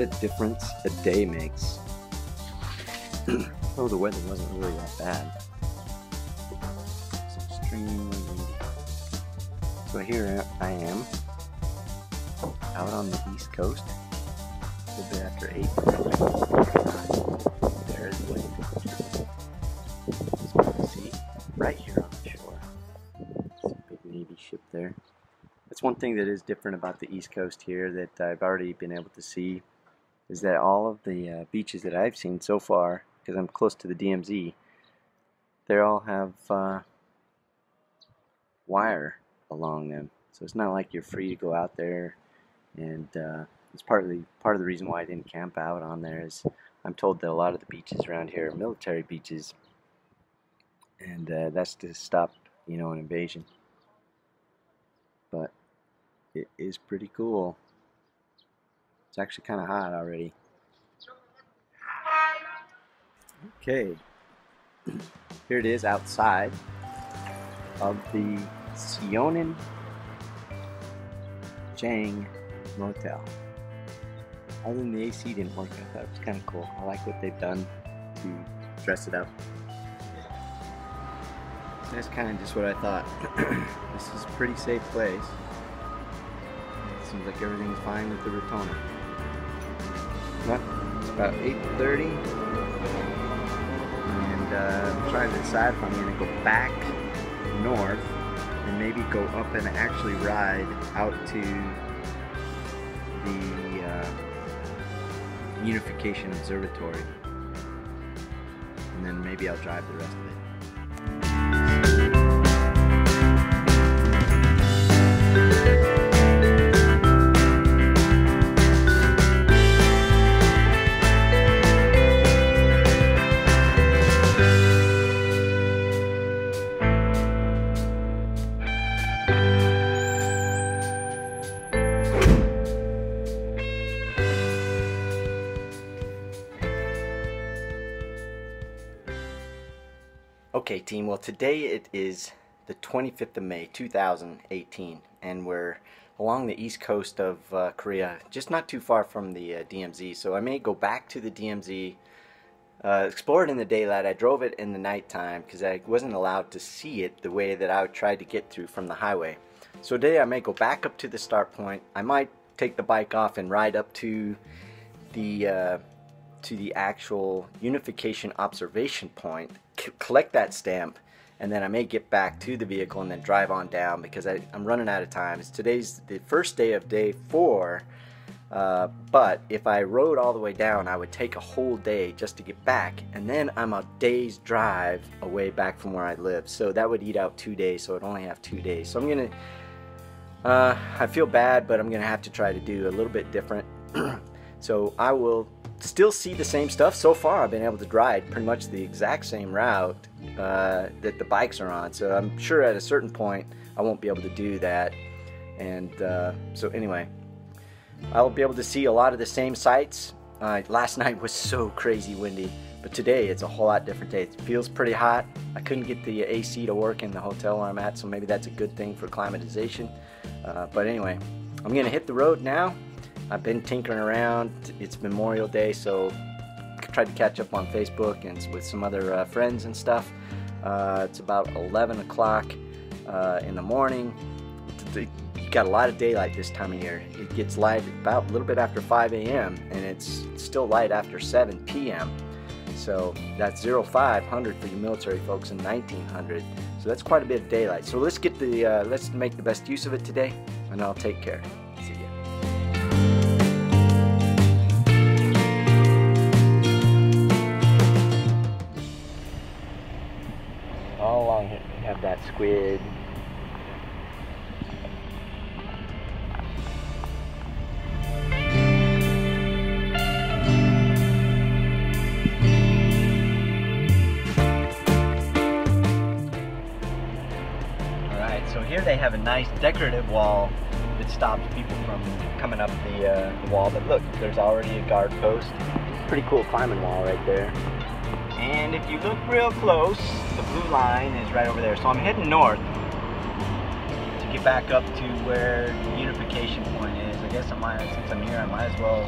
what a difference a day makes. Oh, the weather wasn't really that bad. It's extremely windy. So here I am, out on the East Coast, a little bit after 8. There's the wind. As you can see, right here on the shore. There's a big Navy ship there. That's one thing that is different about the East Coast here that I've already been able to see, is that all of the beaches that I've seen so far, because I'm close to the DMZ, they all have wire along them. So it's not like you're free to go out there, and it's part of the reason why I didn't camp out on there. Is I'm told that a lot of the beaches around here are military beaches, and that's to stop, you know, an invasion. But it is pretty cool. It's actually kind of hot already. Okay, here it is outside of the Seonin Jang Motel. Other than the AC didn't work, I thought it was kind of cool. I like what they've done to dress it up. That's kind of just what I thought. This is a pretty safe place. It seems like everything's fine with the Rotona. But it's about 8:30, and I'm trying to decide if I'm going to go back north and maybe go up and actually ride out to the Unification Observatory, and then maybe I'll drive the rest of it. Okay team, well today it is the 25th of May 2018, and we're along the east coast of Korea, just not too far from the DMZ. So I may go back to the DMZ, explore it in the daylight. I drove it in the nighttime because I wasn't allowed to see it the way that I tried to get through from the highway. So today I may go back up to the start point. I might take the bike off and ride up to the actual Unification Observation point, collect that stamp, and then I may get back to the vehicle and then drive on down, because I'm running out of time. Today's the first day of day 4, but if I rode all the way down, I would take a whole day just to get back, and then I'm a day's drive away back from where I live. So that would eat out 2 days, so I'd only have 2 days. So I'm gonna, I feel bad, but I'm gonna have to try to do a little bit different. So I will still see the same stuff. So far I've been able to ride pretty much the exact same route that the bikes are on, so I'm sure at a certain point I won't be able to do that. And so anyway, I'll be able to see a lot of the same sights. Last night was so crazy windy, but today it's a whole lot different day. It feels pretty hot. I couldn't get the AC to work in the hotel where I'm at, so maybe that's a good thing for climatization. But anyway, I'm gonna hit the road now. I've been tinkering around. It's Memorial Day, so I tried to catch up on Facebook and with some other friends and stuff. It's about 11 o'clock in the morning. You got a lot of daylight this time of year. It gets light about a little bit after 5 a.m. and it's still light after 7 p.m. So that's 0500 for you military folks in 1900. So that's quite a bit of daylight. So let's get the let's make the best use of it today, and I'll take care. See ya. All along here we have that squid. Alright, so here they have a nice decorative wall that stops people from coming up the wall, but look, there's already a guard post. Pretty cool climbing wall right there. And if you look real close, the blue line is right over there. So I'm heading north to get back up to where the unification point is. I guess since I'm here, I might as well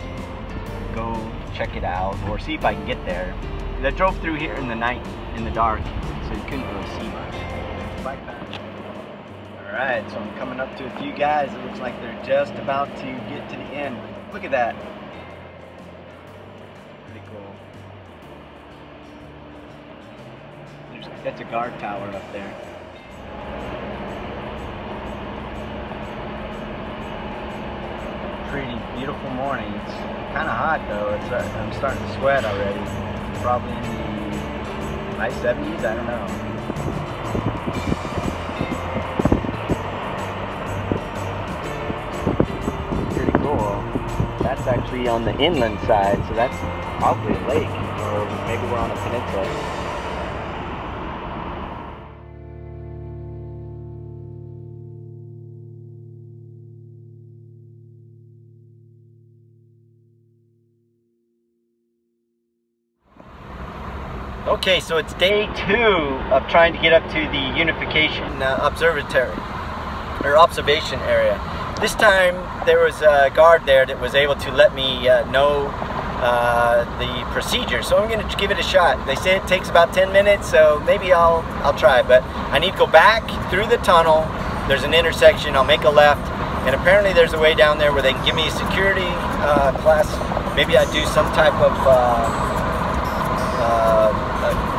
go check it out or see if I can get there. I drove through here in the night, in the dark, so you couldn't really see much. Bike path. Alright, so I'm coming up to a few guys. It looks like they're just about to get to the end. Look at that. Pretty cool. That's a guard tower up there. Pretty beautiful morning. It's kind of hot though. I'm starting to sweat already. Probably in the high 70s. I don't know. Pretty cool. That's actually on the inland side, so that's probably a lake, or maybe we're on a peninsula. Okay, so it's day 2 of trying to get up to the Unification Observatory, or observation area. This time there was a guard there that was able to let me know the procedure, so I'm going to give it a shot. They say it takes about 10 minutes, so maybe I'll try, but I need to go back through the tunnel. There's an intersection, I'll make a left, and apparently there's a way down there where they can give me a security class. Maybe I do some type of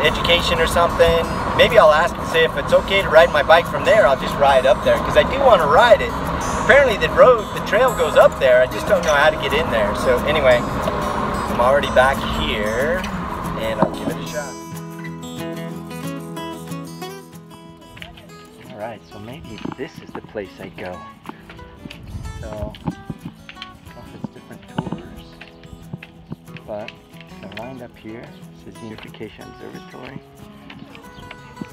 education or something. Maybe I'll ask and say if it's okay to ride my bike from there. I'll just ride up there because I do want to ride it. Apparently the trail goes up there. I just don't know how to get in there. So anyway, I'm already back here and I'll give it a shot. Alright, so maybe this is the place I go. So, I don't know if it's different tours, but I'm lined up here. This is the Unification Observatory.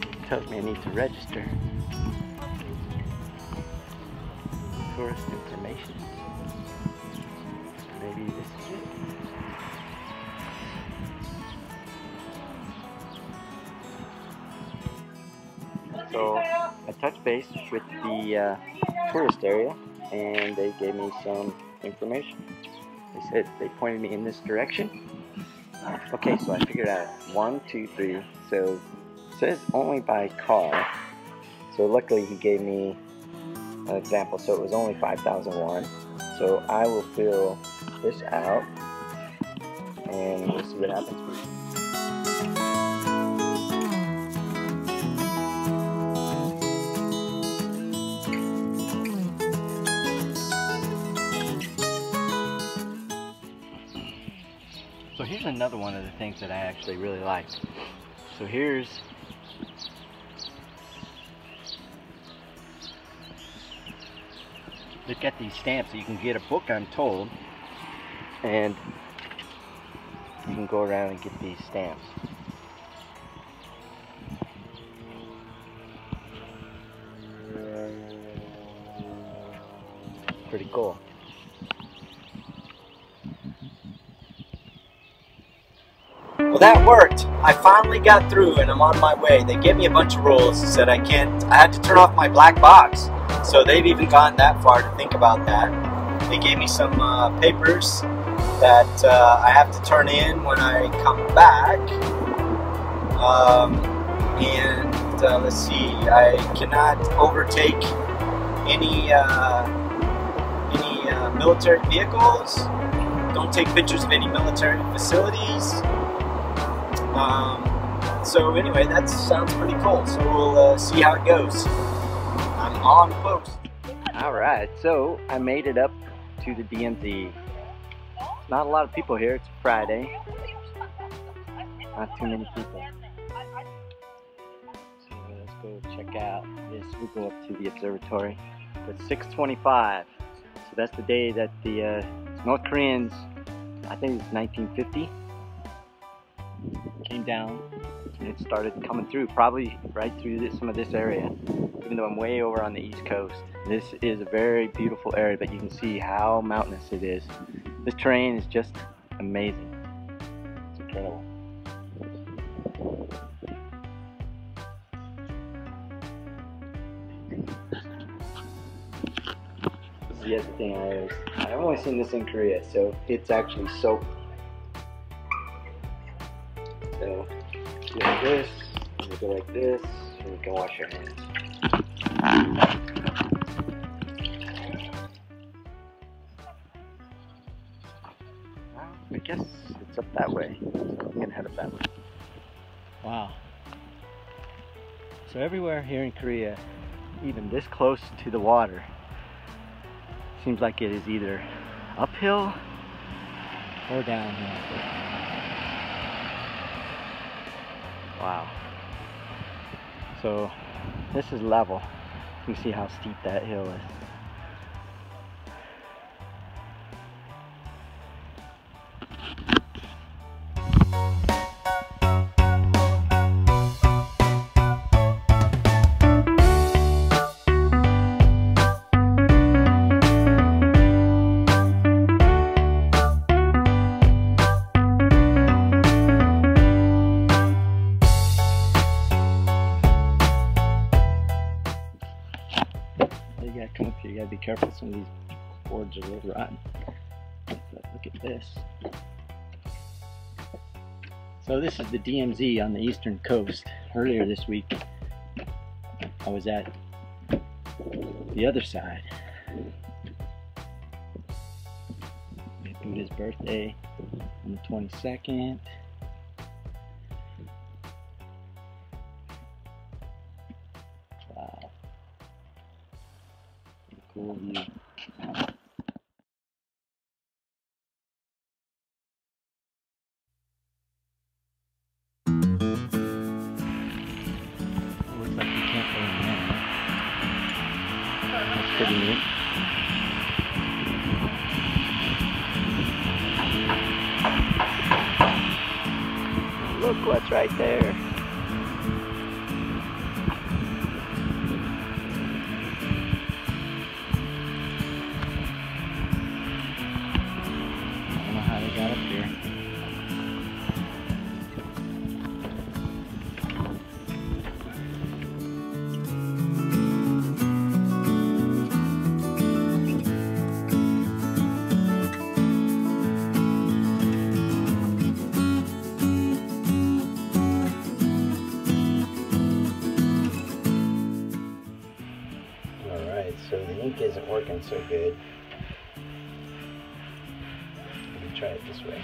It tells me I need to register. Tourist information. Maybe this is it. So I touched base with the tourist area and they gave me some information. They said they pointed me in this direction. Okay, so I figured out 1, 2, 3. So it says only by car. So luckily he gave me an example. So it was only 5,001. So I will fill this out and we'll see what happens. So here's another one of the things that I actually really like. So look at these stamps. You can get a book, I'm told, and you can go around and get these stamps. Pretty cool. Well, that worked. I finally got through and I'm on my way. They gave me a bunch of rules. Said I had to turn off my black box. So they've even gone that far to think about that. They gave me some papers that I have to turn in when I come back. Let's see, I cannot overtake any military vehicles. Don't take pictures of any military facilities. So anyway, that sounds pretty cool. So we'll see how it goes. I'm on post. Alright, so I made it up to the DMZ. Not a lot of people here. It's Friday. Not too many people. So let's go check out this. We go up to the observatory. It's 6:25. So that's the day that the North Koreans, I think it's 1950, came down and it started coming through, probably right through some of this area, even though I'm way over on the East Coast. This is a very beautiful area, but you can see how mountainous it is. This terrain is just amazing. It's incredible. the other thing I've only seen this in Korea, so it's actually soap. So like this, you go like this, and you can wash your hands. Well, I guess it's up that way, so I'm gonna head up that way. Wow. So everywhere here in Korea, even this close to the water, seems like it is either uphill or downhill. Wow. So this is level. You can see how steep that hill is. You gotta come up here, you gotta be careful. Some of these boards are real rotten. But look at this. So this is the DMZ on the eastern coast. Earlier this week, I was at the other side. We had Buddha's birthday on the 22nd. Wow. Cool view. Looks like you can't go in there. That's pretty neat. Look what's right there. Got up here. Alright, so the ink isn't working so good. Try it this way.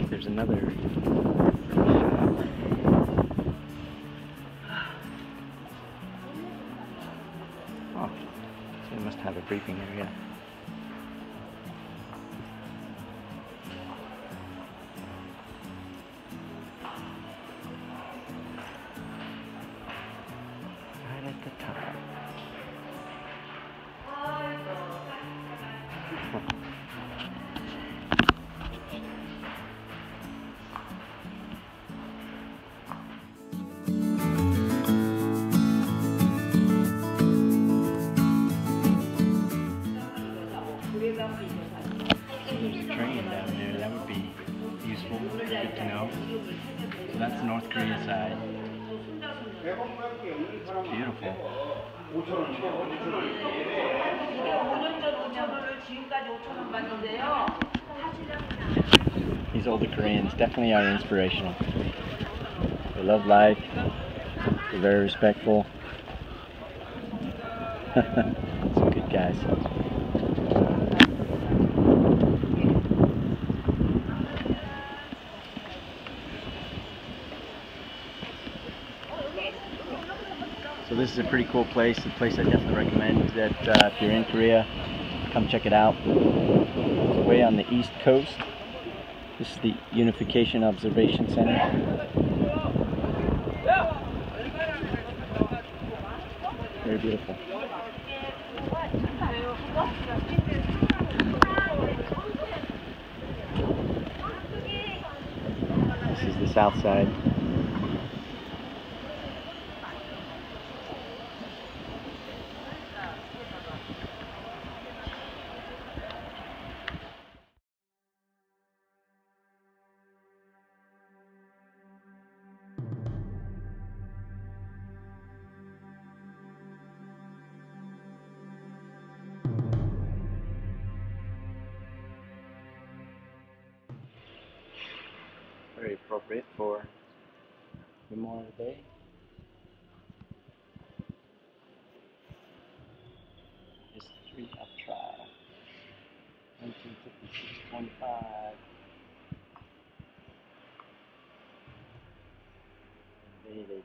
There's another oh, so they must have a briefing area. Right at the top. There's a train down there, that would be useful, good to know. So that's the North Korea side. It's beautiful. These older Koreans definitely are inspirational. They love life, they're very respectful. Some good guys. So this is a pretty cool place, a place I definitely recommend that if you're in Korea, come check it out. It's way on the east coast. This is the Unification Observation Center. Very beautiful. south side. Very appropriate for Memorial Day. History of trial. 1956-25. Invaded.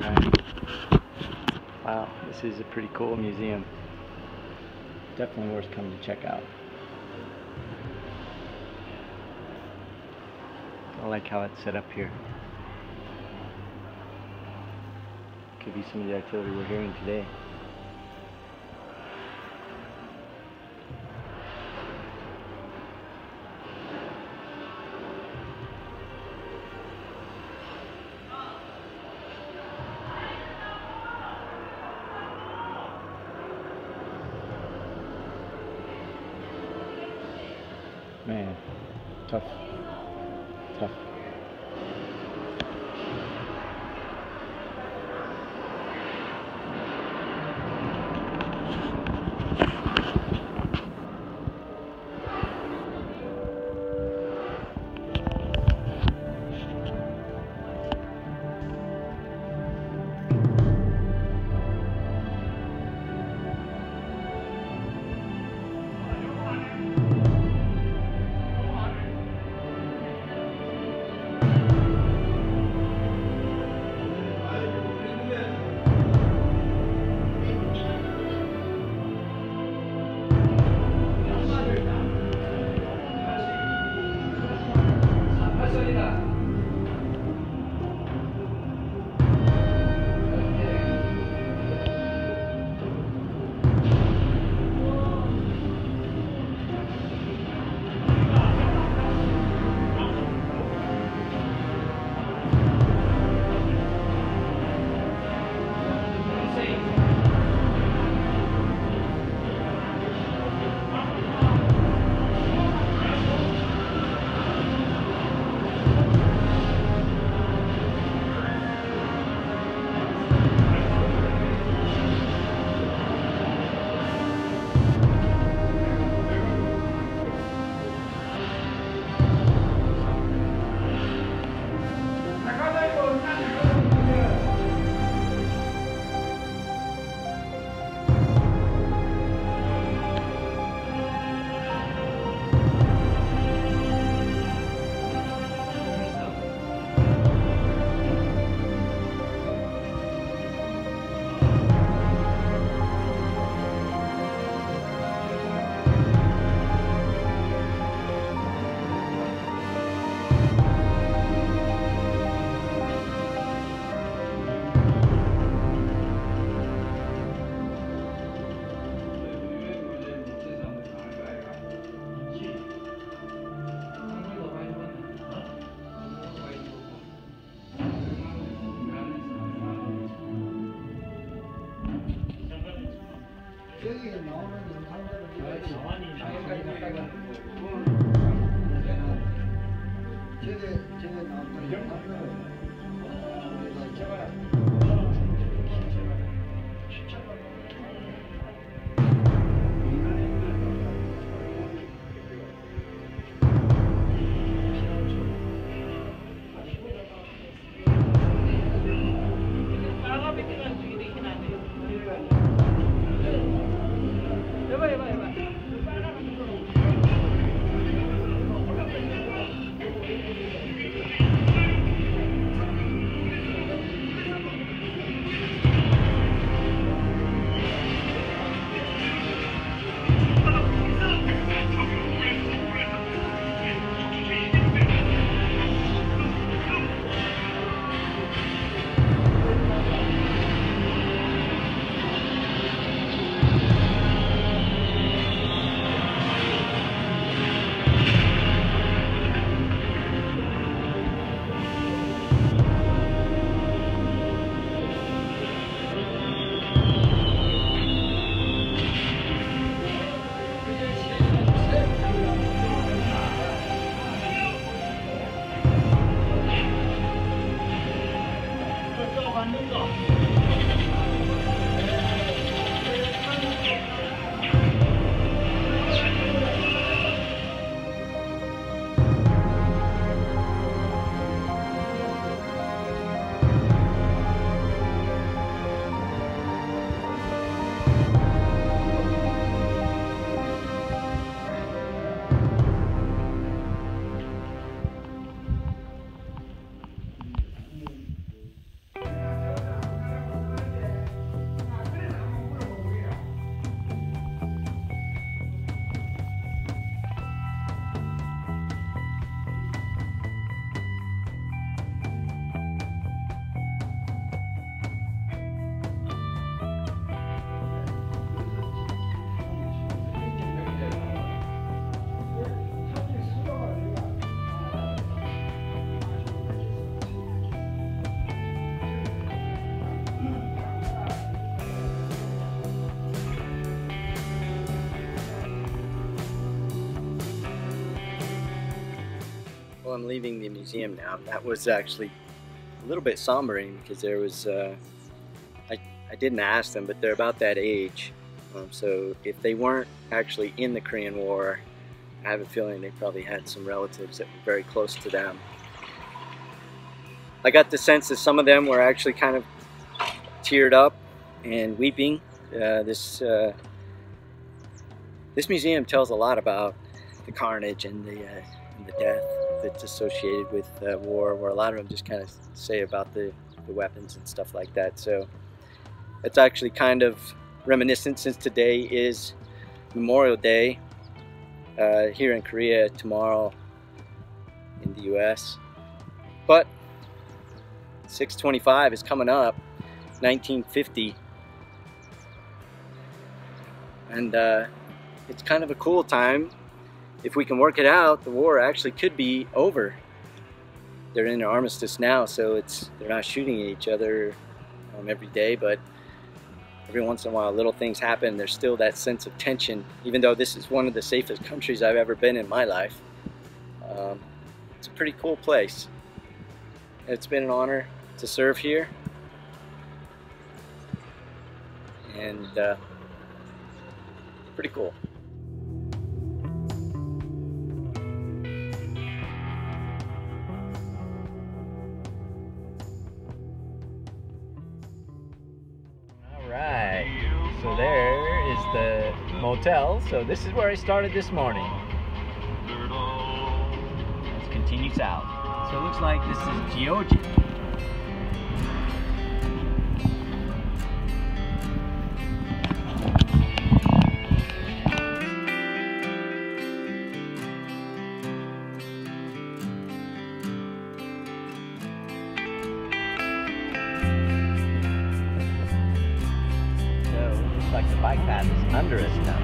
Right. Wow, this is a pretty cool museum. Definitely worth coming to check out. I like how it's set up here. Could be some of the artillery we're hearing today. Man, tough. Well, I'm leaving the museum now. That was actually a little bit sombering because there was, I didn't ask them, but they're about that age. So if they weren't actually in the Korean War, I have a feeling they probably had some relatives that were very close to them. I got the sense that some of them were actually kind of teared up and weeping. This museum tells a lot about the carnage and the death that's associated with war, where a lot of them just kind of say about the weapons and stuff like that. So it's actually kind of reminiscent, since today is Memorial Day here in Korea, tomorrow in the US. But 6/25 is coming up, 1950, and it's kind of a cool time. If we can work it out, the war actually could be over. They're in an armistice now, so they're not shooting at each other every day, but every once in a while little things happen. There's still that sense of tension, even though this is one of the safest countries I've ever been in my life. It's a pretty cool place. It's been an honor to serve here, and pretty cool. Alright, so there is the motel. So this is where I started this morning. Let's continue south. So it looks like this is Georgia. Like the bike path is under us now.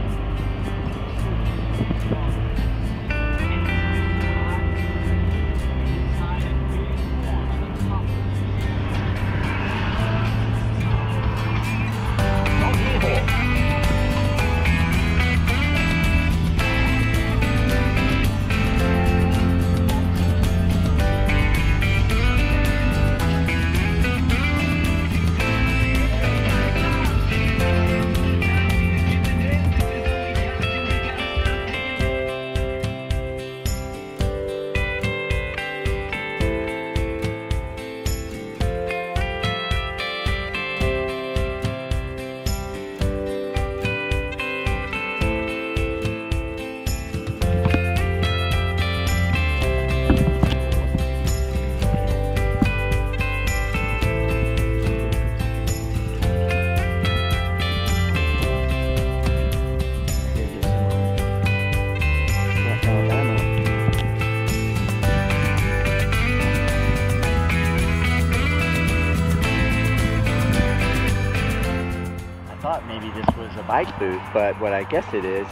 Maybe this was a bike booth, but what I guess it is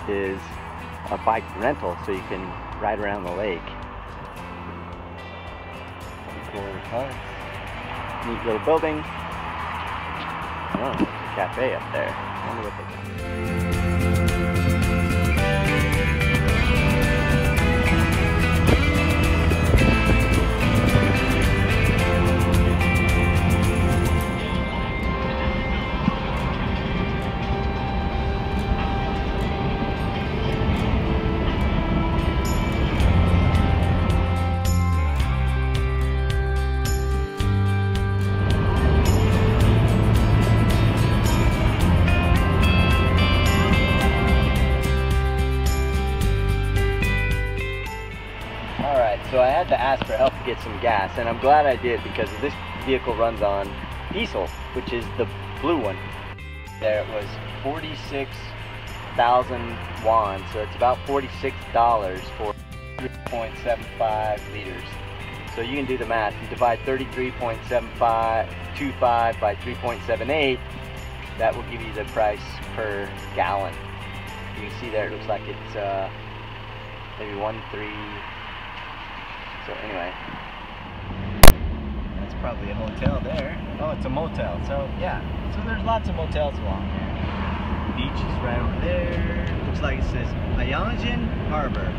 a bike rental, so you can ride around the lake. Pretty cool cars. Neat little building. Oh, there's a cafe up there. I wonder what they got. Alright, so I had to ask for help to get some gas, and I'm glad I did because this vehicle runs on diesel, which is the blue one. There it was 46,000 won, so it's about $46 for 3.75 liters. So you can do the math. You divide 33.25 by 3.78, that will give you the price per gallon. You can see there it looks like it's maybe 1.3. So anyway, that's probably a hotel there. Oh, it's a motel. So yeah, so there's lots of motels along there. The beach is right over there. Looks like it says Seonin Harbor.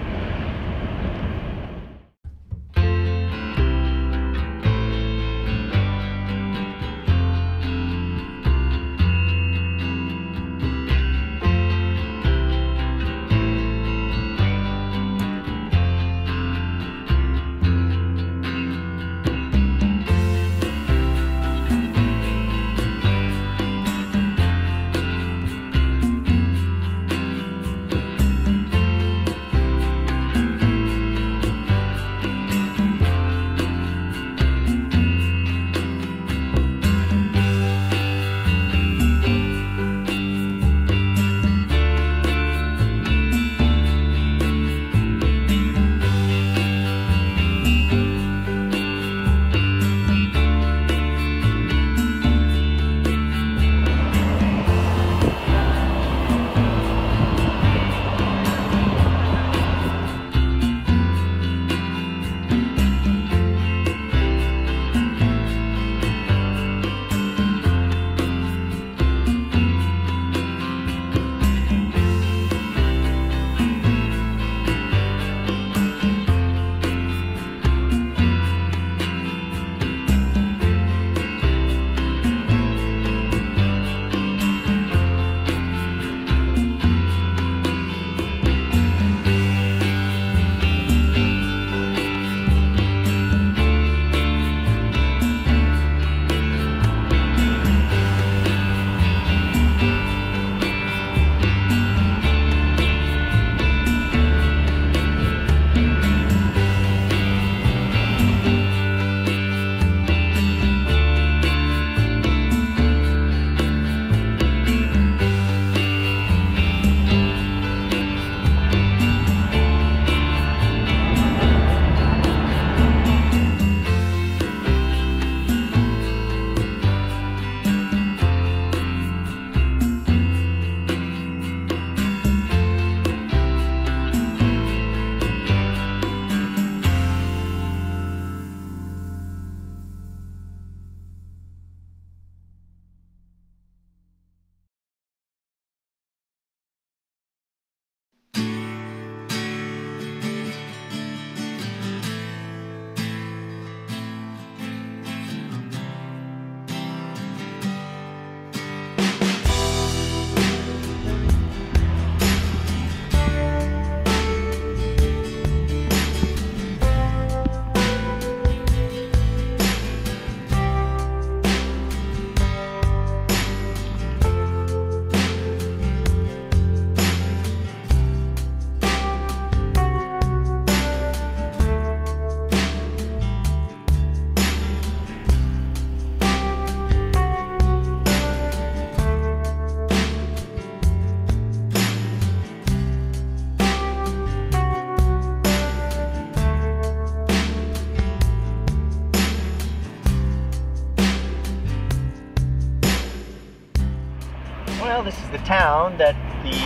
Well, this is the town that the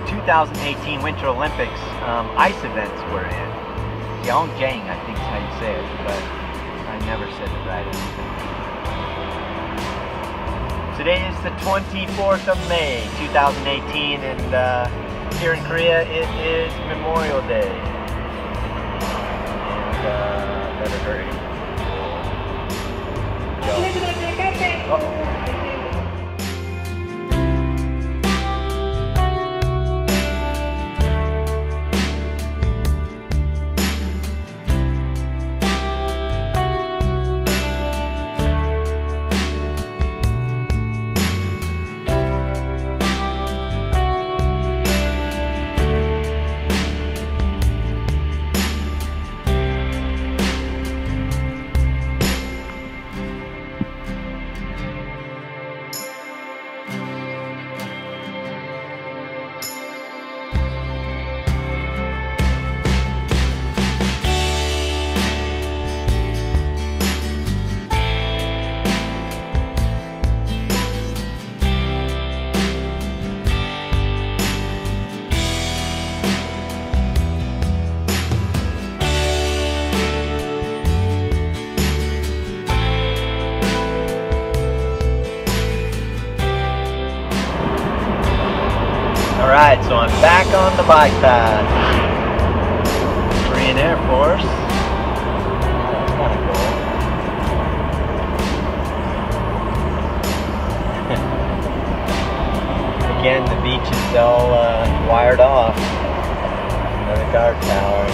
2018 Winter Olympics ice events were in. Seonin Jang, I think is how you say it, but I never said it right. Today is the 24th of May, 2018, and here in Korea it is Memorial Day. And better hurry. Go. Uh-oh. on back on the bike path. Korean Air Force. That's kind of cool. Again, the beach is all wired off. Another guard tower.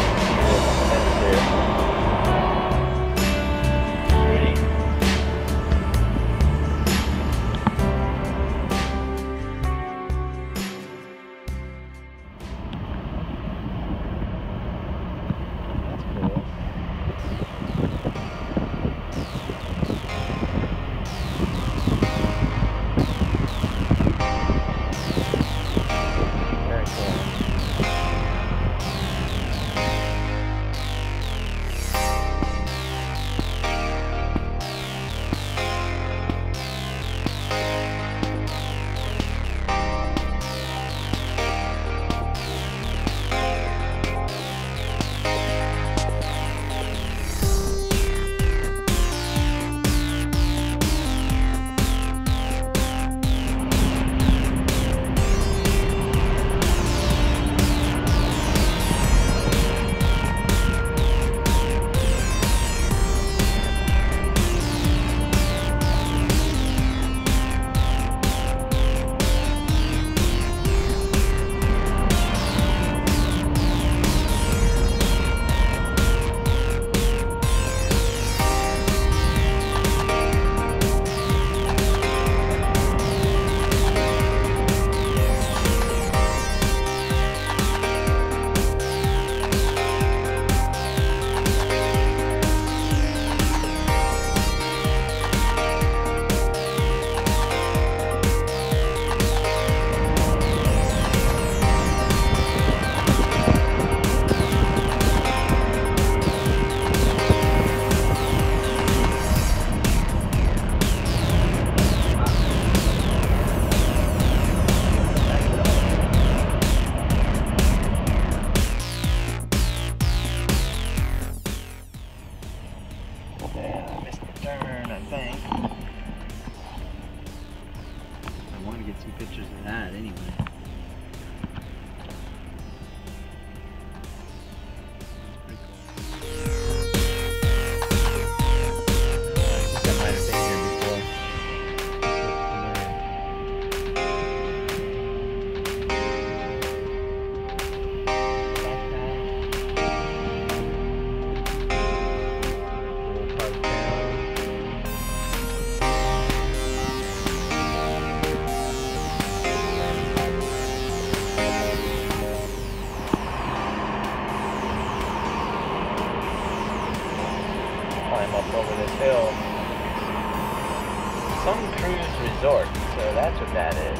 Some cruise resort, so that's what that is.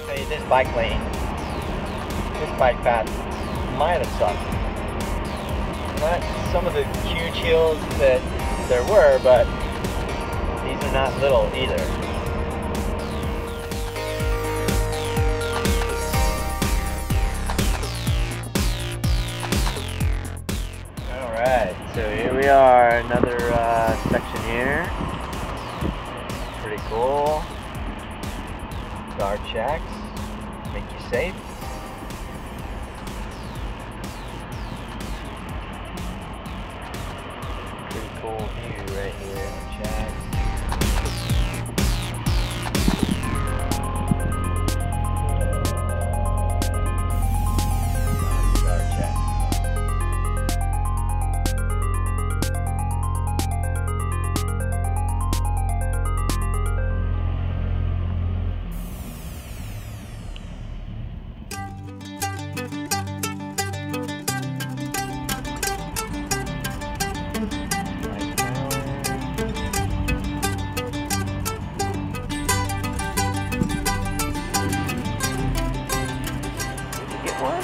Hey, this bike lane, this bike path might have sucked. Not some of the huge hills that there were, but these are not little either. Alright, so here we are, another section here. Pretty cool. Guard shacks, make you safe. Pretty cool view right here in the shack.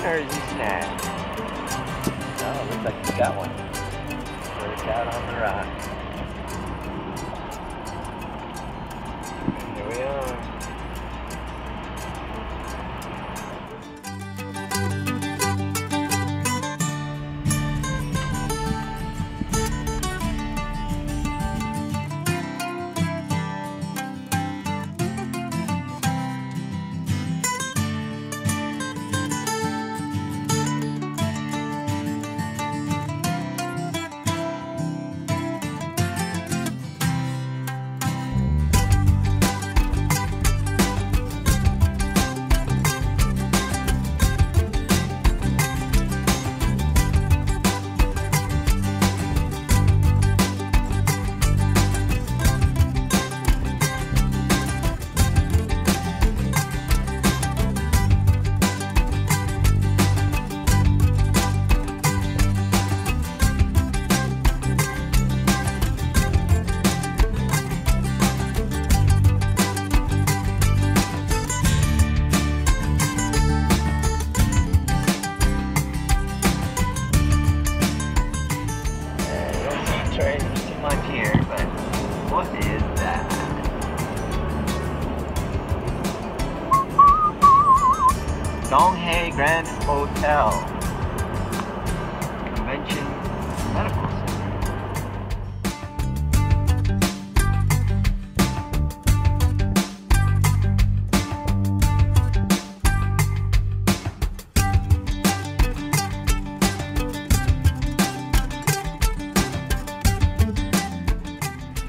Or is he snagged? Oh, looks like he's got one. Put it out on the rock. Here we are. concentrate too much here, but what is that? Donghae Grand Hotel Convention Medical Center.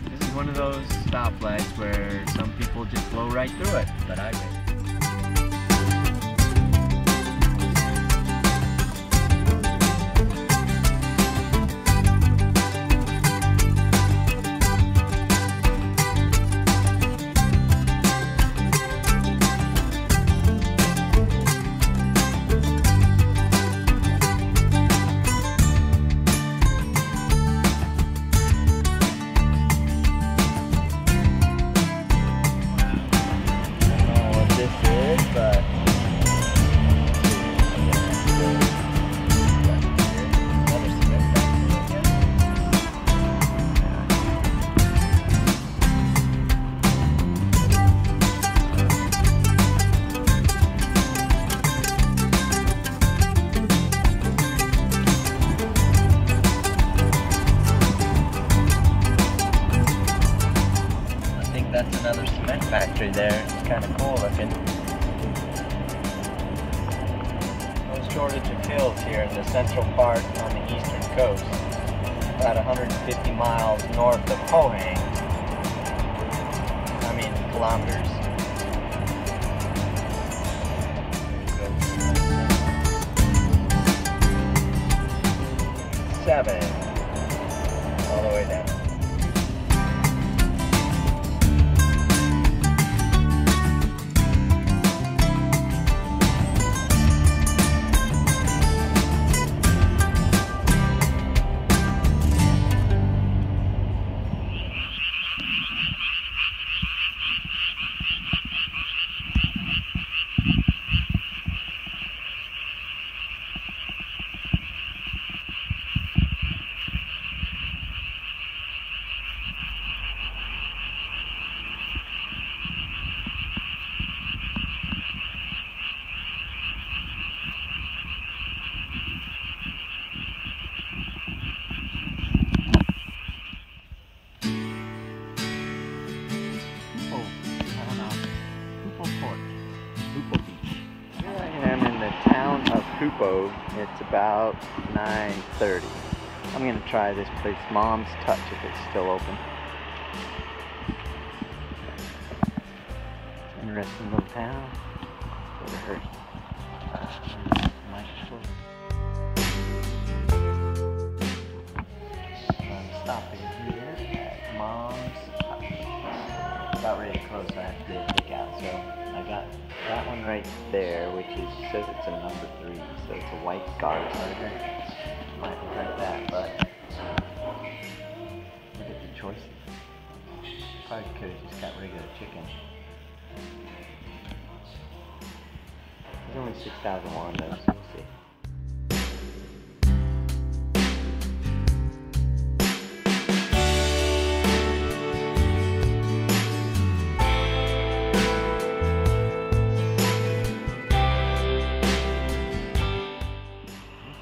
This is one of those stoplights where some people just blow right through it, but I did. That's another cement factory there. It's kind of cool looking. No shortage of hills here in the central part on the eastern coast. About 150 miles north of Pohang. I mean kilometers. 7 all the way down. Hupo. It's about 9:30. I'm gonna try this place, Mom's Touch, if it's still open. Interesting little town. Over here. I'm stopping here at Mom's Touch. About ready to close, so I have to do a takeout. So I got that one right there, which says it's a number 3, so it's a white garlic burger. Might regret that, but look at the choices. Probably could have just got regular chicken. There's only 6,000 won though, so we'll see.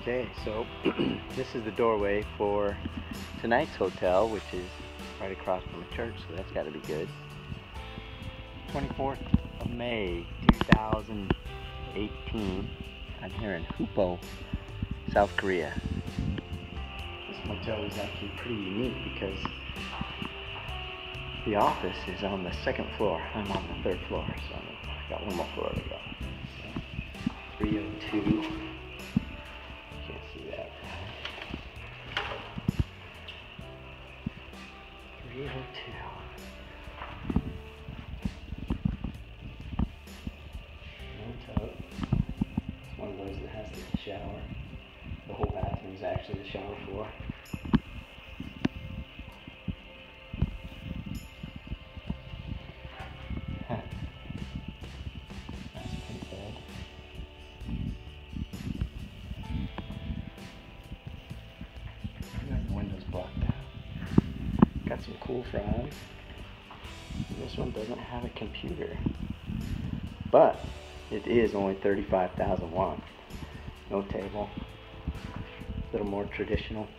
Okay, so this is the doorway for tonight's hotel, which is right across from the church, so that's got to be good. 24th of May, 2018. I'm here in Hupo, South Korea. This motel is actually pretty unique because the office is on the 2nd floor. I'm on the 3rd floor, so I've got one more floor to go. 302. Can't see that. 302. No tub. It's one of those that has the shower. The whole bathroom is actually the shower floor. Windows blocked out. got some cool fries. This one doesn't have a computer, but it is only 35,000 won. No table. A little more traditional.